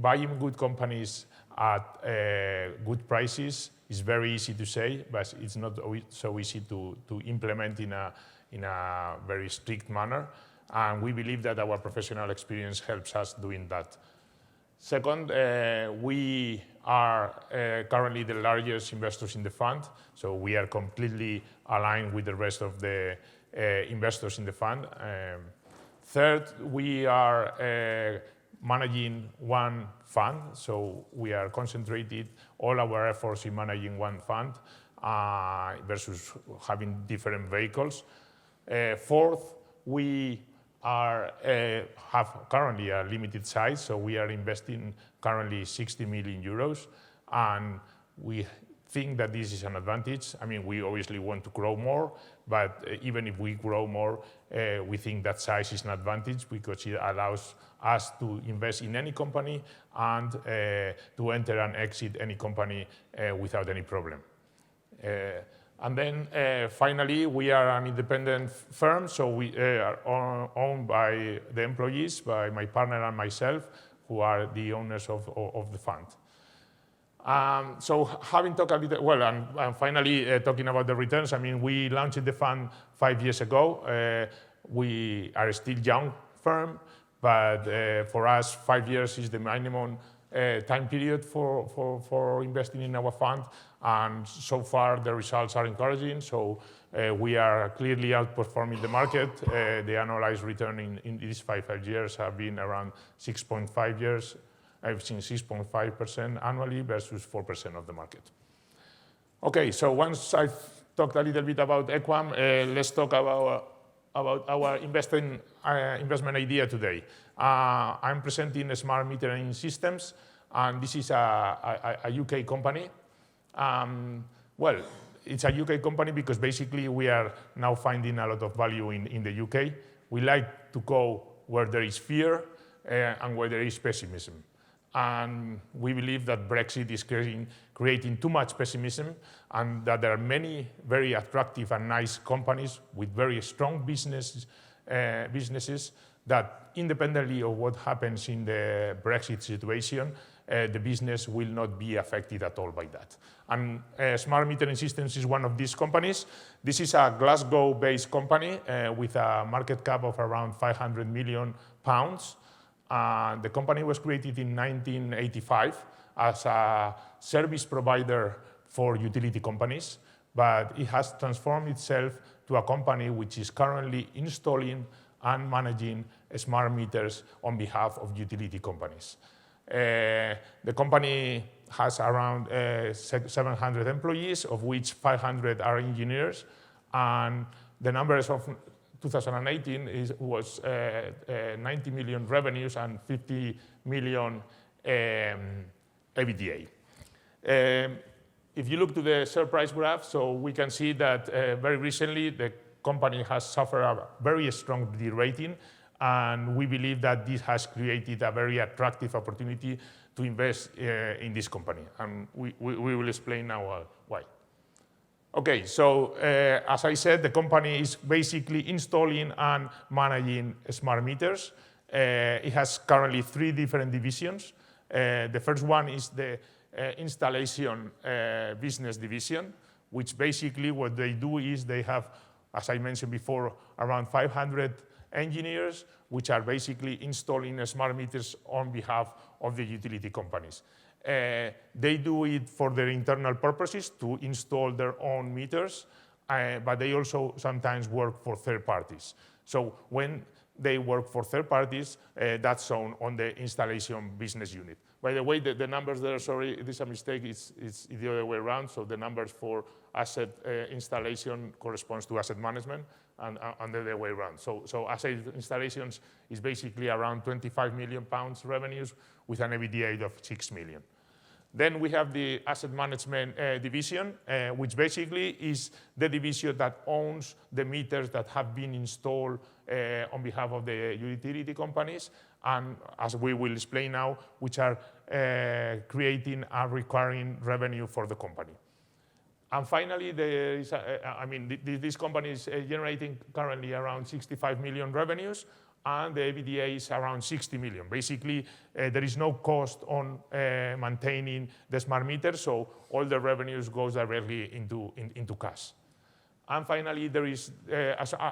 buying good companies at good prices is very easy to say, but it's not so easy to implement in a very strict manner. And we believe that our professional experience helps us doing that. Second, we are currently the largest investors in the fund, so we are completely aligned with the rest of the investors in the fund. Third, we are managing one fund, so we are concentrated all our efforts in managing one fund versus having different vehicles. Fourth, we have currently a limited size, so we are investing currently 60 million euros, and we think that this is an advantage. I mean, we obviously want to grow more, but even if we grow more, we think that size is an advantage because it allows us to invest in any company and to enter and exit any company without any problem. And then finally, we are an independent firm, so we are owned by the employees, by my partner and myself, who are the owners of the fund. So having talked a bit, well, and finally talking about the returns, I mean, we launched the fund 5 years ago. We are still young firm, but for us, 5 years is the minimum time period for investing in our fund, and so far the results are encouraging. So we are clearly outperforming the market. The annualized return in these 5 years have been around 6.5 years. I've seen 6.5% annually versus 4% of the market. Okay, so once I've talked a little bit about EQUAM, let's talk about our investment idea today. I'm presenting Smart Metering Systems, and this is a UK company. Well, it's a UK company because basically we are now finding a lot of value in the UK. We like to go where there is fear and where there is pessimism. And we believe that Brexit is creating too much pessimism, and that there are many very attractive and nice companies with very strong businesses that, independently of what happens in the Brexit situation, the business will not be affected at all by that. And Smart Metering Systems is one of these companies. This is a Glasgow-based company with a market cap of around 500 million pounds. The company was created in 1985 as a service provider for utility companies, but it has transformed itself to a company which is currently installing and managing smart meters on behalf of utility companies. The company has around 700 employees, of which 500 are engineers, and the numbers of 2018 was 90 million revenues and 50 million EBITDA. If you look to the share price graph, so we can see that very recently the company has suffered a very strong derating, and we believe that this has created a very attractive opportunity to invest in this company, and we will explain now why. Okay, so as I said, the company is basically installing and managing smart meters. It has currently 3 different divisions. The first one is the installation business division, which basically what they do is they have, as I mentioned before, around 500 engineers, which are basically installing smart meters on behalf of the utility companies. They do it for their internal purposes to install their own meters, but they also sometimes work for third parties. So when they work for third parties, that's shown on the installation business unit. By the way, the numbers there, sorry, it is a mistake, it's the other way around. So the numbers for asset installation corresponds to asset management, and the other way around. So asset installations is basically around 25 million pounds revenues with an EBITDA of 6 million. Then we have the asset management division, which basically is the division that owns the meters that have been installed on behalf of the utility companies, and as we will explain now, which are creating a recurring revenue for the company. And finally, there is this company is generating currently around 65 million revenues, and the EBITDA is around 60 million. Basically, there is no cost on maintaining the smart meter, so all the revenues goes directly into cash. And finally, there is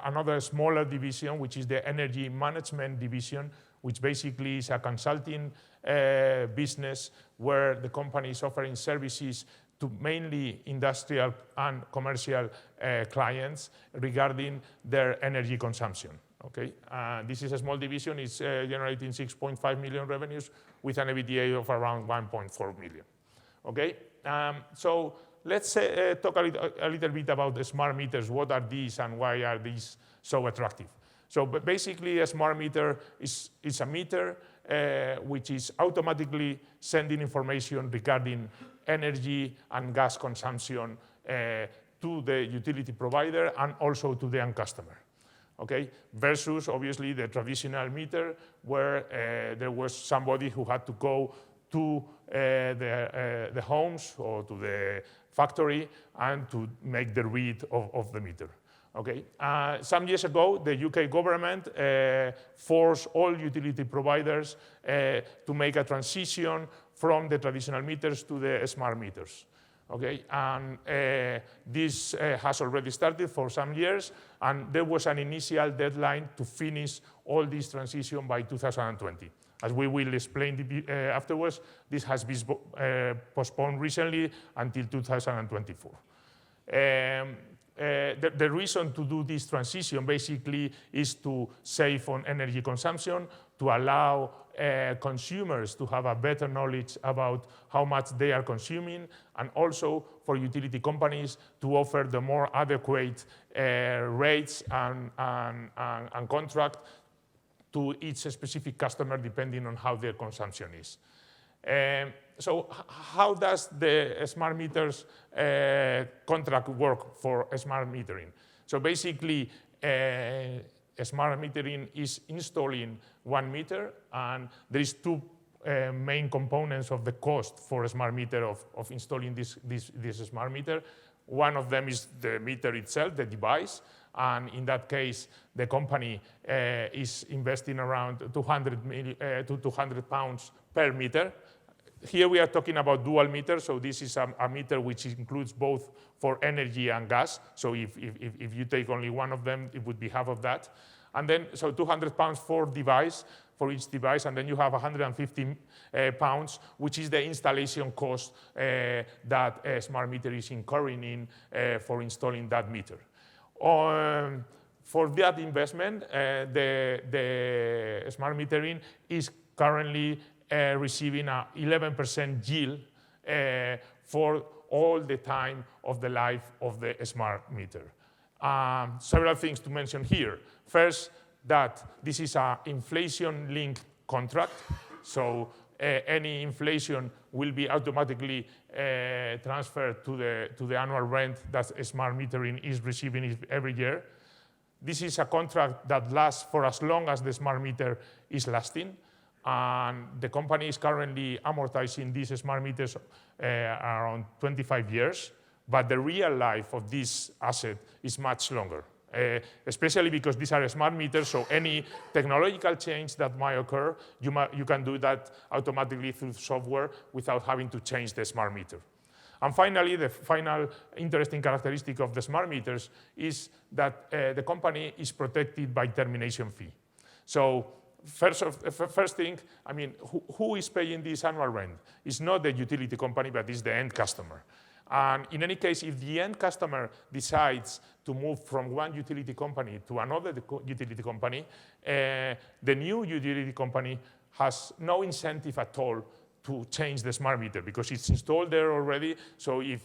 another smaller division, which is the energy management division, which basically is a consulting business where the company is offering services to mainly industrial and commercial clients regarding their energy consumption. Okay, this is a small division. It's generating 6.5 million revenues with an EBITDA of around 1.4 million. Okay, so let's talk a little bit about the smart meters. What are these and why are these so attractive? So basically, a smart meter is a meter which is automatically sending information regarding energy and gas consumption to the utility provider and also to the end customer. Okay, versus obviously the traditional meter where there was somebody who had to go to the homes or to the factory and to make the read of the meter. Okay, some years ago, the UK government forced all utility providers to make a transition from the traditional meters to the smart meters. Okay, and this has already started for some years, and there was an initial deadline to finish all this transition by 2020. As we will explain afterwards, this has been postponed recently until 2024. The reason to do this transition basically is to save on energy consumption, to allow consumers to have a better knowledge about how much they are consuming, and also for utility companies to offer the more adequate rates and contract to each specific customer depending on how their consumption is. So how does the smart meters contract work for smart metering? So basically, smart metering is installing one meter, and there is two main components of the cost for a smart meter of installing this smart meter. One of them is the meter itself, the device, and in that case, the company is investing around 200 to 200 pounds per meter. Here we are talking about dual meters, so this is a meter which includes both for energy and gas. So if you take only one of them, it would be half of that. And then, so 200 pounds for each device, and then you have 150 pounds, which is the installation cost that a smart meter is incurring in for installing that meter. For that investment, the smart metering is currently receiving an 11% yield for all the time of the life of the smart meter. Several things to mention here. First, that this is an inflation-linked contract, so any inflation will be automatically transferred to the annual rent that smart metering is receiving every year. This is a contract that lasts for as long as the smart meter is lasting, and the company is currently amortizing these smart meters around 25 years, but the real life of this asset is much longer, especially because these are smart meters, so any technological change that might occur, you can do that automatically through software without having to change the smart meter. And finally, the final interesting characteristic of the smart meters is that the company is protected by termination fee. So first thing, I mean, who is paying this annual rent? It's not the utility company, but it's the end customer. And in any case, if the end customer decides to move from one utility company to another utility company, the new utility company has no incentive at all to change the smart meter because it's installed there already. So if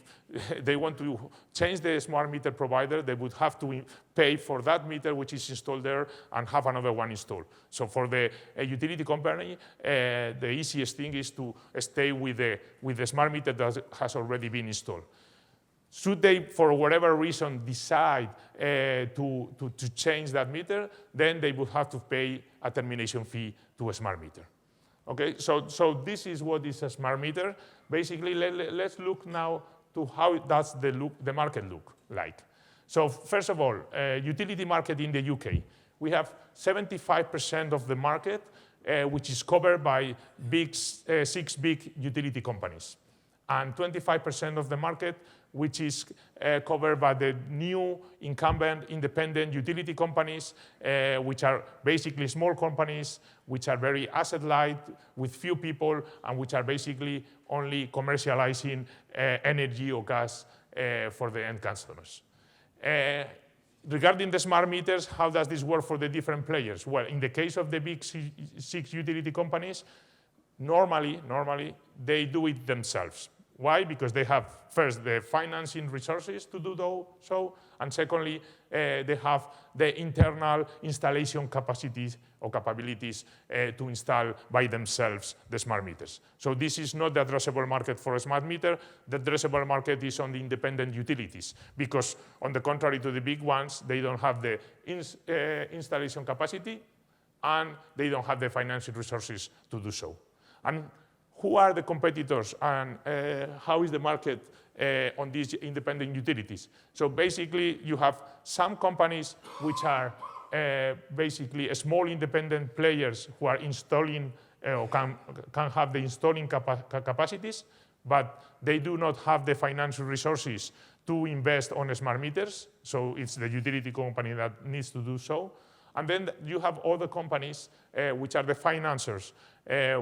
they want to change the smart meter provider, they would have to pay for that meter which is installed there and have another one installed. So for the utility company, the easiest thing is to stay with the smart meter that has already been installed. Should they, for whatever reason, decide to change that meter, then they would have to pay a termination fee to a smart meter. Okay, so this is what is a smart meter. Basically, let's look now to how does the market look like. So first of all, utility market in the UK. we have 75% of the market, which is covered by 6 big utility companies, and 25% of the market, which is covered by the new incumbent independent utility companies, which are basically small companies, which are very asset light, with few people, and which are basically only commercializing energy or gas for the end customers. Regarding the smart meters, how does this work for the different players? Well, in the case of the big 6 utility companies, normally they do it themselves. Why? Because they have, first, the financing resources to do so, and secondly, they have the internal installation capacities or capabilities to install by themselves the smart meters. So this is not the addressable market for a smart meter. The addressable market is on the independent utilities, because on the contrary to the big ones, they don't have the installation capacity and they don't have the financial resources to do so. And who are the competitors, and how is the market on these independent utilities? So basically, you have some companies which are basically small independent players who are installing or can have the installing capacities, but they do not have the financial resources to invest on smart meters. So it's the utility company that needs to do so. And then you have other companies which are the financiers,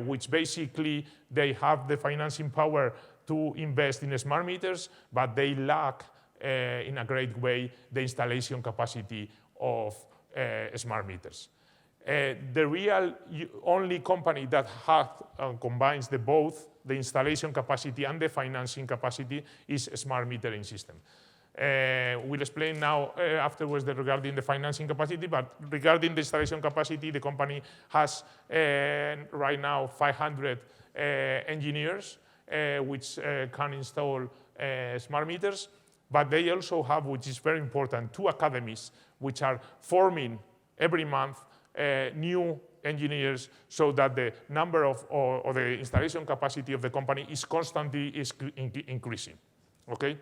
which basically they have the financing power to invest in smart meters, but they lack in a great way the installation capacity of smart meters. The real only company that combines both the installation capacity and the financing capacity is Smart Metering System. We'll explain now afterwards regarding the financing capacity, but regarding the installation capacity, the company has right now 500 engineers which can install smart meters, but they also have, which is very important, 2 academies which are forming every month new engineers, so that the number of or the installation capacity of the company is constantly increasing. Okay?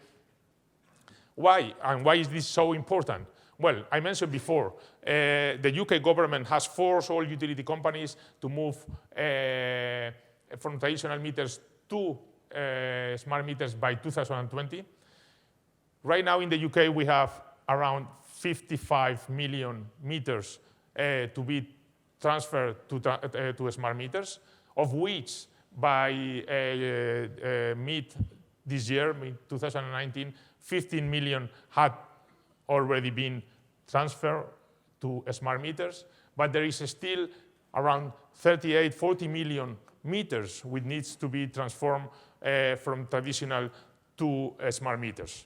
Why? And why is this so important? Well, I mentioned before, the UK government has forced all utility companies to move from traditional meters to smart meters by 2020. Right now in the UK, we have around 55 million meters to be transferred to smart meters, of which by mid this year, mid-2019, 15 million had already been transferred to smart meters, but there is still around 38, 40 million meters which needs to be transformed from traditional to smart meters.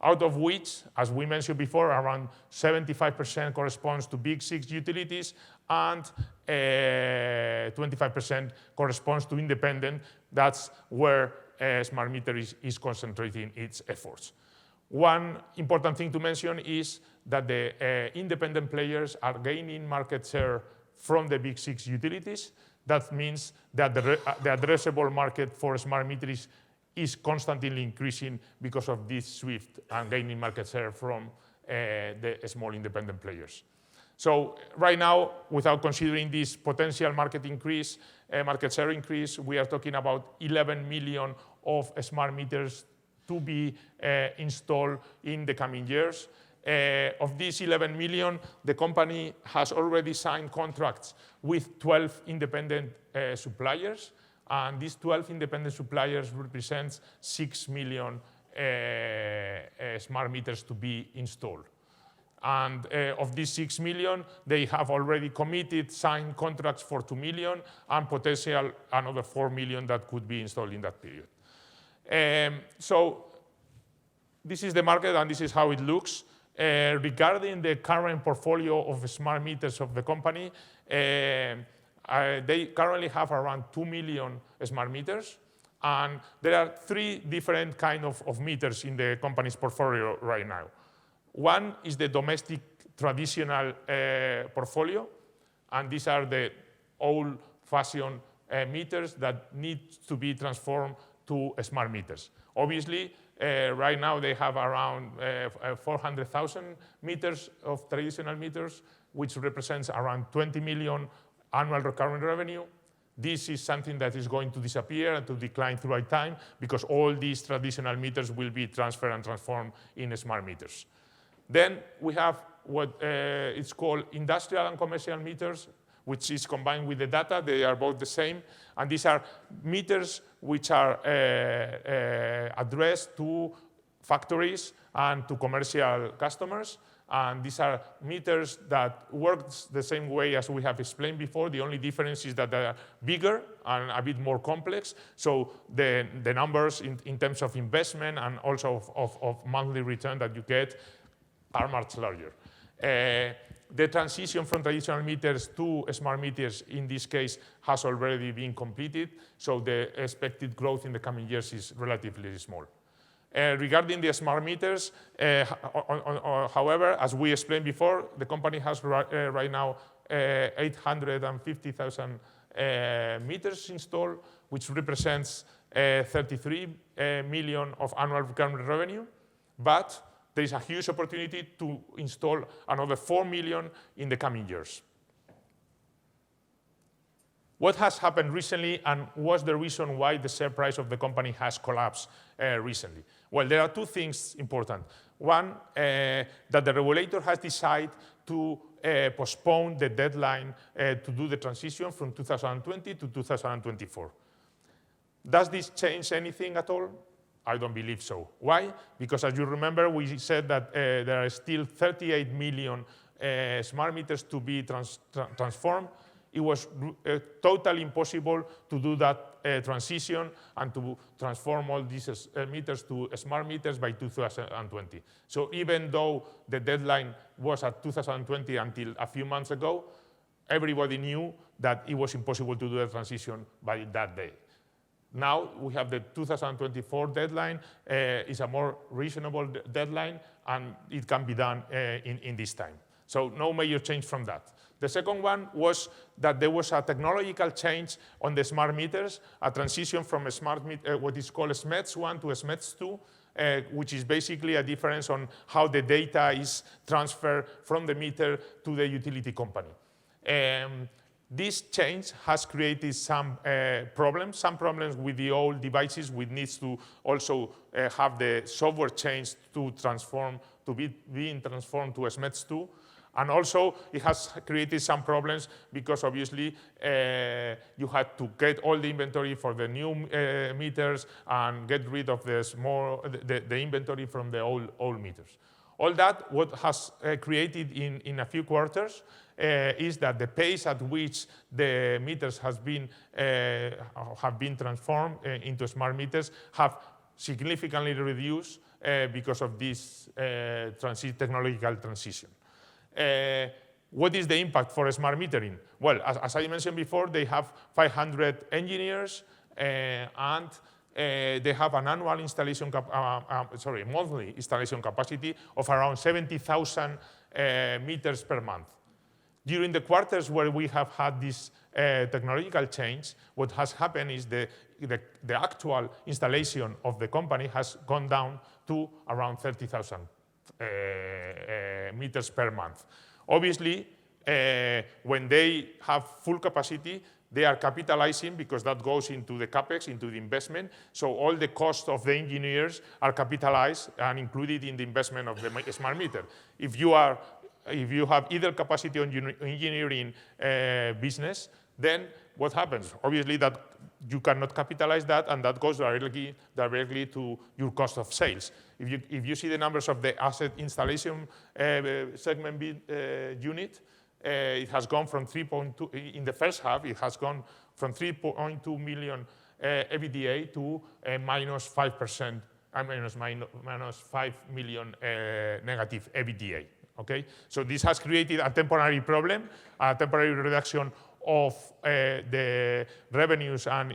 Out of which, as we mentioned before, around 75% corresponds to big 6 utilities and 25% corresponds to independent. That's where smart meter is concentrating its efforts. One important thing to mention is that the independent players are gaining market share from the big 6 utilities. That means that the addressable market for smart meters is constantly increasing because of this swift and gaining market share from the small independent players. So right now, without considering this potential market increase, market share increase, we are talking about 11 million of smart meters to be installed in the coming years. Of these 11 million, the company has already signed contracts with 12 independent suppliers, and these 12 independent suppliers represent 6 million smart meters to be installed. And of these 6 million, they have already committed, signed contracts for 2 million, and potential another 4 million that could be installed in that period. So this is the market, and this is how it looks. Regarding the current portfolio of smart meters of the company, they currently have around 2 million smart meters, and there are 3 different kinds of meters in the company's portfolio right now. One is the domestic traditional portfolio, and these are the old-fashioned meters that need to be transformed to smart meters. Obviously, Right now, they have around 400,000 meters of traditional meters, which represents around 20 million annual recurring revenue. This is something that is going to disappear and to decline throughout time because all these traditional meters will be transferred and transformed in smart meters. Then we have what it's called industrial and commercial meters, which is combined with the data. They are both the same. And these are meters which are addressed to factories and to commercial customers. And these are meters that work the same way as we have explained before. The only difference is that they are bigger and a bit more complex. So the numbers in terms of investment and also of monthly return that you get are much larger. The transition from traditional meters to smart meters, in this case, has already been completed. So the expected growth in the coming years is relatively small. Regarding the smart meters, however, as we explained before, the company has right now 850,000 meters installed, which represents 33 million of annual recurring revenue. But there is a huge opportunity to install another 4 million in the coming years. What has happened recently, and what's the reason why the share price of the company has collapsed recently? Well, there are two things important. One, that the regulator has decided to postpone the deadline to do the transition from 2020 to 2024. Does this change anything at all? I don't believe so. Why? Because as you remember, we said that there are still 38 million smart meters to be transformed. It was totally impossible to do that transition and to transform all these meters to smart meters by 2020. So even though the deadline was at 2020 until a few months ago, everybody knew that it was impossible to do the transition by that day. Now we have the 2024 deadline. It's a more reasonable deadline, and it can be done in this time. So no major change from that. The second one was that there was a technological change on the smart meters, a transition from a what is called a SMETS 1 to a SMETS 2, which is basically a difference on how the data is transferred from the meter to the utility company. This change has created some problems with the old devices, which needs to also have the software change to transform, to being transformed to a SMETS 2. And also, it has created some problems because obviously you had to get all the inventory for the new meters and get rid of the inventory from the old meters. All that, what has created in a few quarters is that the pace at which the meters have been transformed into smart meters have significantly reduced because of this technological transition. What is the impact for smart metering? Well, as I mentioned before, they have 500 engineers and they have an annual installation, monthly installation capacity of around 70,000 meters per month. During the quarters where we have had this technological change, what has happened is the actual installation of the company has gone down to around 30,000 meters per month. Obviously, when they have full capacity, they are capitalizing because that goes into the CapEx, into the investment. So all the costs of the engineers are capitalized and included in the investment of the smart meter. If you have either capacity on engineering business, then what happens? Obviously, that you cannot capitalize that, and that goes directly to your cost of sales. If you see the numbers of the asset installation segment unit, it has gone from 3.2 in the first half. It has gone from 3.2 million EBITDA to minus 5%, minus 5 million negative EBITDA. Okay, so this has created a temporary problem, a temporary reduction of the revenues and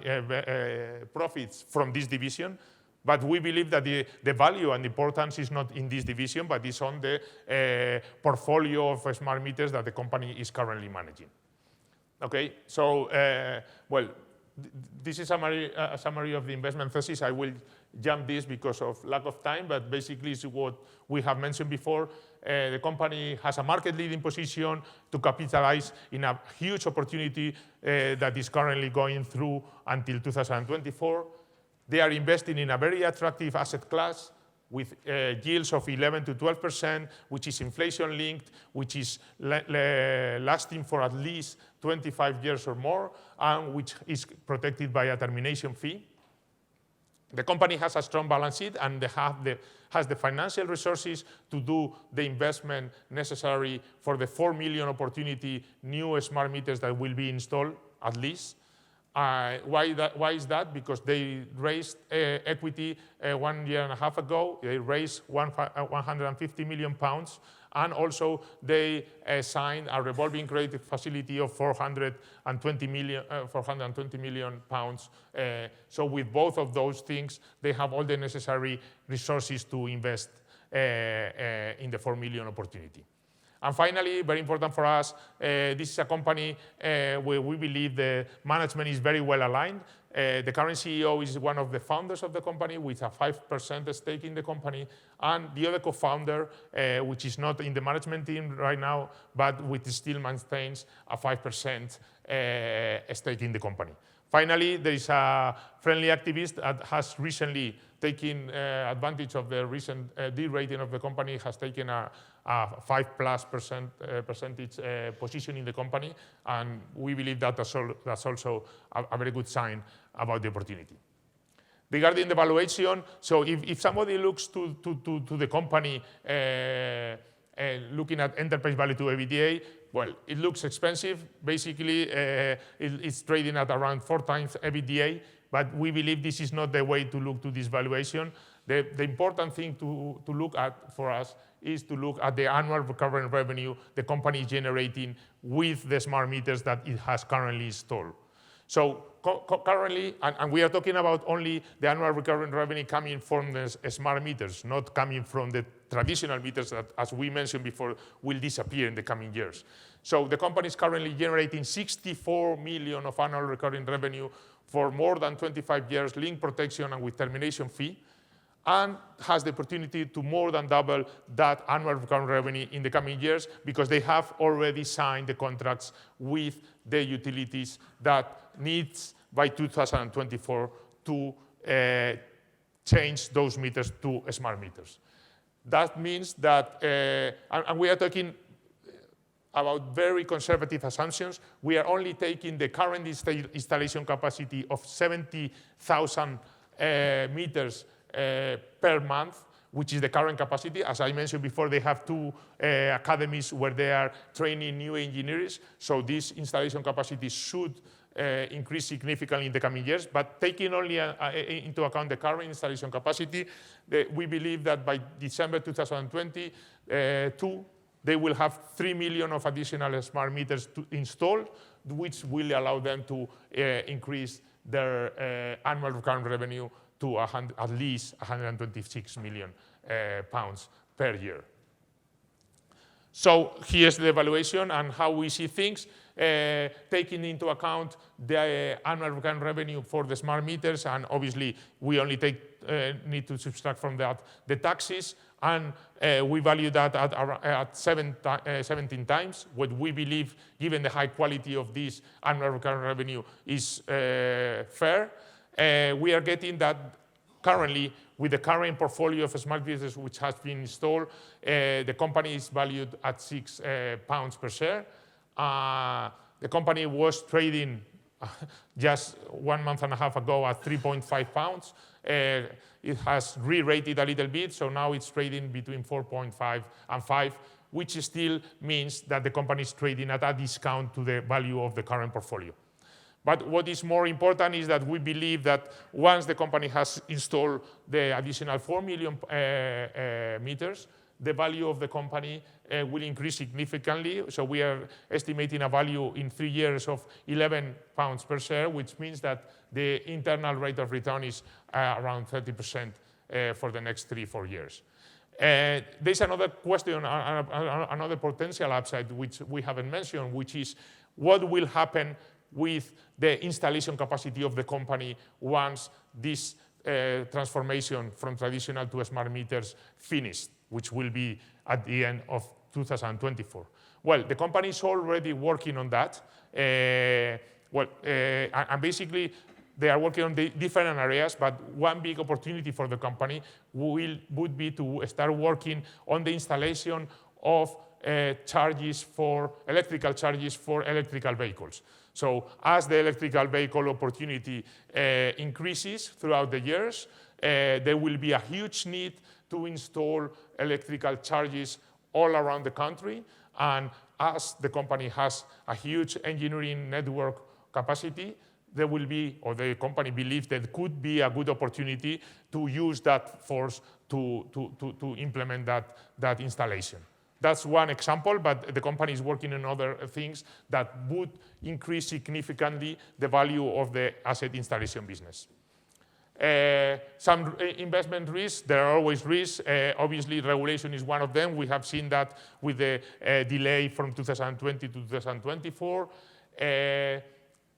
profits from this division. But we believe that the value and the importance is not in this division, but it's on the portfolio of smart meters that the company is currently managing. Okay, so well, this is a summary of the investment thesis. I will jump this because of lack of time, but basically it's what we have mentioned before. The company has a market-leading position to capitalize in a huge opportunity that is currently going through until 2024. They are investing in a very attractive asset class with yields of 11 to 12%, which is inflation-linked, which is lasting for at least 25 years or more, and which is protected by a termination fee. The company has a strong balance sheet and has the financial resources to do the investment necessary for the 4 million opportunity new smart meters that will be installed, at least. Why is that? Because they raised equity 1.5 years ago. They raised 150 million pounds, and also they signed a revolving credit facility of 420 million pounds. So with both of those things, they have all the necessary resources to invest in the 4 million opportunity. And finally, very important for us, this is a company where we believe the management is very well aligned. The current CEO is one of the founders of the company with a 5% stake in the company, and the other co-founder, which is not in the management team right now, but which still maintains a 5% stake in the company. Finally, there is a friendly activist that has recently taken advantage of the recent de-rating of the company, has taken a 5+% percentage position in the company, and we believe that that's also a very good sign about the opportunity. Regarding the valuation, so if somebody looks to the company looking at enterprise value to EBITDA, well, it looks expensive. Basically, it's trading at around 4 times EBITDA, but we believe this is not the way to look to this valuation. The important thing to look at for us is to look at the annual recurring revenue the company is generating with the smart meters that it has currently installed. So currently, and we are talking about only the annual recurring revenue coming from the smart meters, not coming from the traditional meters that, as we mentioned before, will disappear in the coming years. So the company is currently generating 64 million of annual recurring revenue for more than 25 years, link protection and with termination fee, and has the opportunity to more than double that annual recurring revenue in the coming years because they have already signed the contracts with the utilities that needs by 2024 to change those meters to smart meters. That means that, and we are talking about very conservative assumptions. We are only taking the current installation capacity of 70,000 meters per month, which is the current capacity. As I mentioned before, they have 2 academies where they are training new engineers. So this installation capacity should increase significantly in the coming years. But taking only into account the current installation capacity, we believe that by December 2022, they will have 3 million of additional smart meters installed, which will allow them to increase their annual recurring revenue to at least 126 million pounds per year. So here's the evaluation and how we see things, taking into account the annual recurring revenue for the smart meters, and obviously we only need to subtract from that the taxes, and we value that at 17 times, what we believe, given the high quality of this annual recurring revenue, is fair. We are getting that currently with the current portfolio of smart meters which has been installed. The company is valued at £6 per share. The company was trading just 1.5 months ago at £3.5. It has re-rated a little bit, so now it's trading between 4.5 and 5, which still means that the company is trading at a discount to the value of the current portfolio. But what is more important is that we believe that once the company has installed the additional 4 million meters, the value of the company will increase significantly. So we are estimating a value in 3 years of £11 per share, which means that the internal rate of return is around 30% for the next 3-4 years. There's another question, another potential upside which we haven't mentioned, which is what will happen with the installation capacity of the company once this transformation from traditional to smart meters finished, which will be at the end of 2024. Well, the company is already working on that. And basically, they are working on the different areas, but one big opportunity for the company would be to start working on the installation of electrical charges for electrical vehicles. So as the electrical vehicle opportunity increases throughout the years, there will be a huge need to install electrical charges all around the country. And as the company has a huge engineering network capacity, there will be, or the company believes that could be a good opportunity to use that force to implement that installation. That's one example, but the company is working on other things that would increase significantly the value of the asset installation business. Some investment risks, there are always risks. Obviously, regulation is one of them. We have seen that with the delay from 2020 to 2024.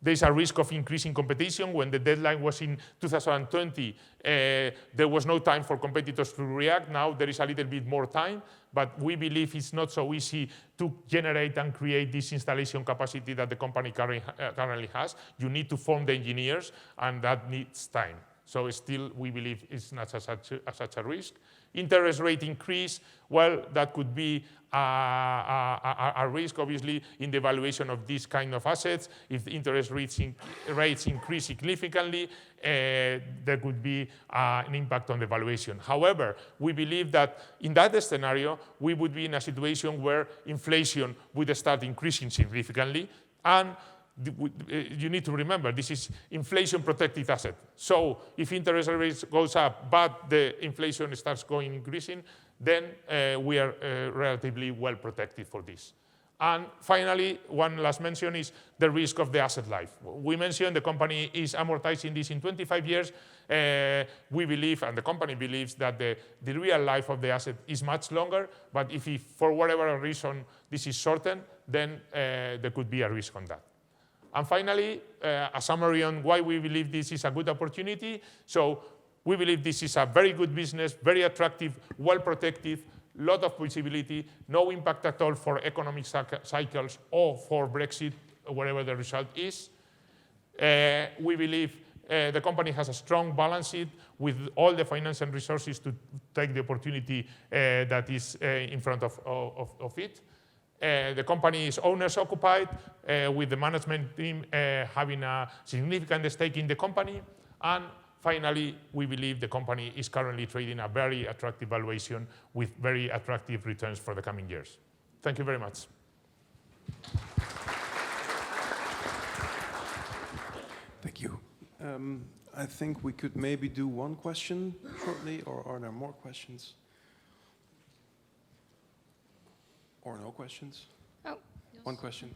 There's a risk of increasing competition. When the deadline was in 2020, there was no time for competitors to react. Now there is a little bit more time, but we believe it's not so easy to generate and create this installation capacity that the company currently has. You need to form the engineers, and that needs time. So still, we believe it's not such a risk. Interest rate increase, well, that could be a risk, obviously, in the valuation of these kind of assets. If the interest rates increase significantly, there could be an impact on the valuation. However, we believe that in that scenario, we would be in a situation where inflation would start increasing significantly, and you need to remember, this is inflation-protected asset. So if interest rates goes up, but the inflation starts increasing, then we are relatively well protected for this. And finally, one last mention is the risk of the asset life. We mentioned the company is amortizing this in 25 years. We believe, and the company believes, that the real life of the asset is much longer, but if for whatever reason this is shortened, then there could be a risk on that. And finally, a summary on why we believe this is a good opportunity. So we believe this is a very good business, very attractive, well-protected, lot of visibility, no impact at all for economic cycles or for Brexit, whatever the result is. We believe the company has a strong balance sheet with all the financial resources to take the opportunity that is in front of it. The company is owners-occupied, with the management team having a significant stake in the company. And finally, we believe the company is currently trading a very attractive valuation with very attractive returns for the coming years. Thank you very much. Thank you. I think we could maybe do one question shortly, or are there more questions? Or no questions? Oh, yes. One question.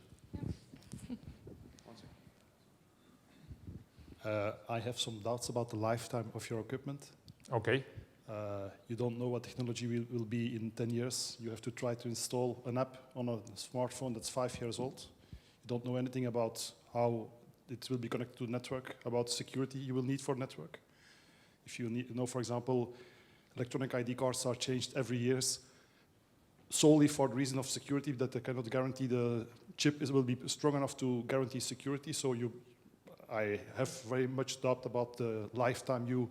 Yeah. I have some doubts about the lifetime of your equipment. Okay. You don't know what technology will be in 10 years. You have to try to install an app on a smartphone that's 5 years old. You don't know anything about how it will be connected to the network, about security you will need for network. If you know, for example, electronic ID cards are changed every year, solely for the reason of security, that they cannot guarantee the chip will be strong enough to guarantee security. So I have very much doubt about the lifetime you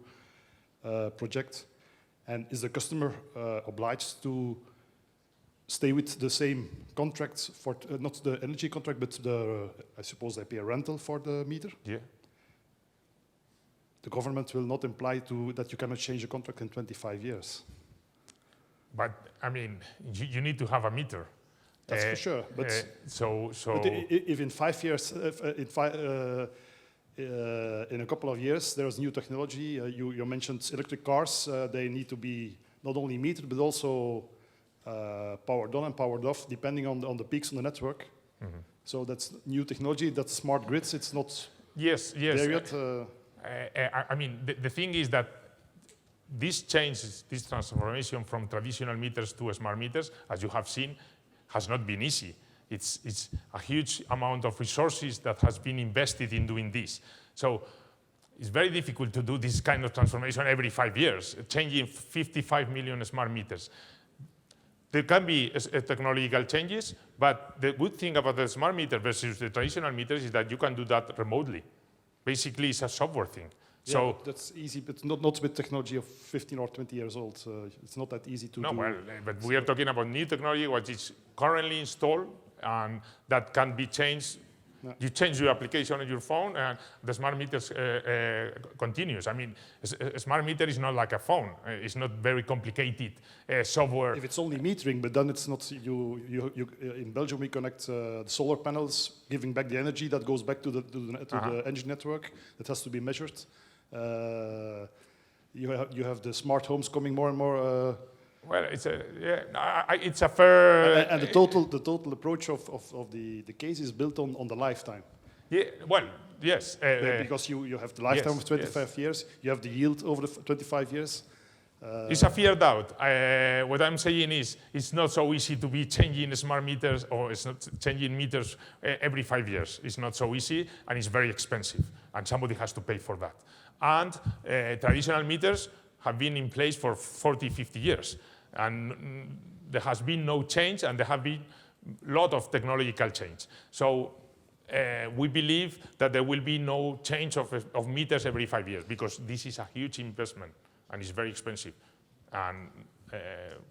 project. And is the customer obliged to stay with the same contracts for not the energy contract, but I suppose they pay a rental for the meter? Yeah. The government will not imply that you cannot change a contract in 25 years. But I mean, you need to have a meter. That's for sure. But but if in 5 years, in a couple of years, there's new technology. You mentioned electric cars. They need to be not only metered, but also powered on and powered off, depending on the peaks on the network. Mm-hmm. So that's new technology. That's smart grids. It's not there yet. I mean, the thing is that this transformation from traditional meters to smart meters, as you have seen, has not been easy. It's a huge amount of resources that has been invested in doing this. So it's very difficult to do this kind of transformation every 5 years, changing 55 million smart meters. There can be technological changes, but the good thing about the smart meter versus the traditional meters is that you can do that remotely. Basically, it's a software thing. Yeah, So but that's easy, but not with technology of 15 or 20 years old. It's not that easy to no, do. well, but we are talking about new technology, which is currently installed, and that can be changed. Yeah. You change your application on your phone, and the smart meter continues. I mean, a smart meter is not like a phone. It's not very complicated software. If it's only metering, but then it's not. In Belgium, we connect the solar panels, giving back the energy that goes back to the engine network. That has to be measured. You have the smart homes coming more and more. Well, it's a fair. And the total approach of the case is built on the lifetime. Yeah. Well, yes. Because you have the lifetime of 25 years. You have the yield over the 25 years. It's a fair doubt. What I'm saying is, it's not so easy to be changing smart meters, or it's not changing meters every 5 years. It's not so easy, and it's very expensive, and somebody has to pay for that. And traditional meters have been in place for 40, 50 years, and there has been no change, and there have been a lot of technological change. So we believe that there will be no change of meters every 5 years, because this is a huge investment, and it's very expensive. And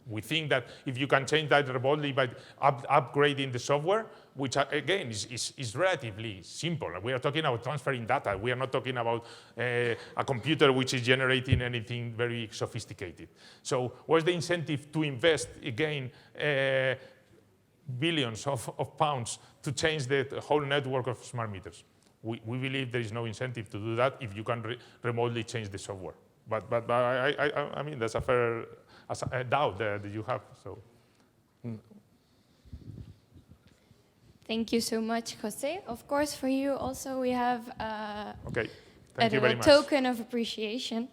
we think that if you can change that remotely by upgrading the software, which again is relatively simple. We are talking about transferring data. We are not talking about a computer which is generating anything very sophisticated. So what's the incentive to invest again billions of pounds to change the whole network of smart meters? We believe there is no incentive to do that if you can remotely change the software. But I mean, that's a fair doubt that you have. So. Thank you so much, José. Of course, for you also we have Okay. a Thank you very much. token of appreciation.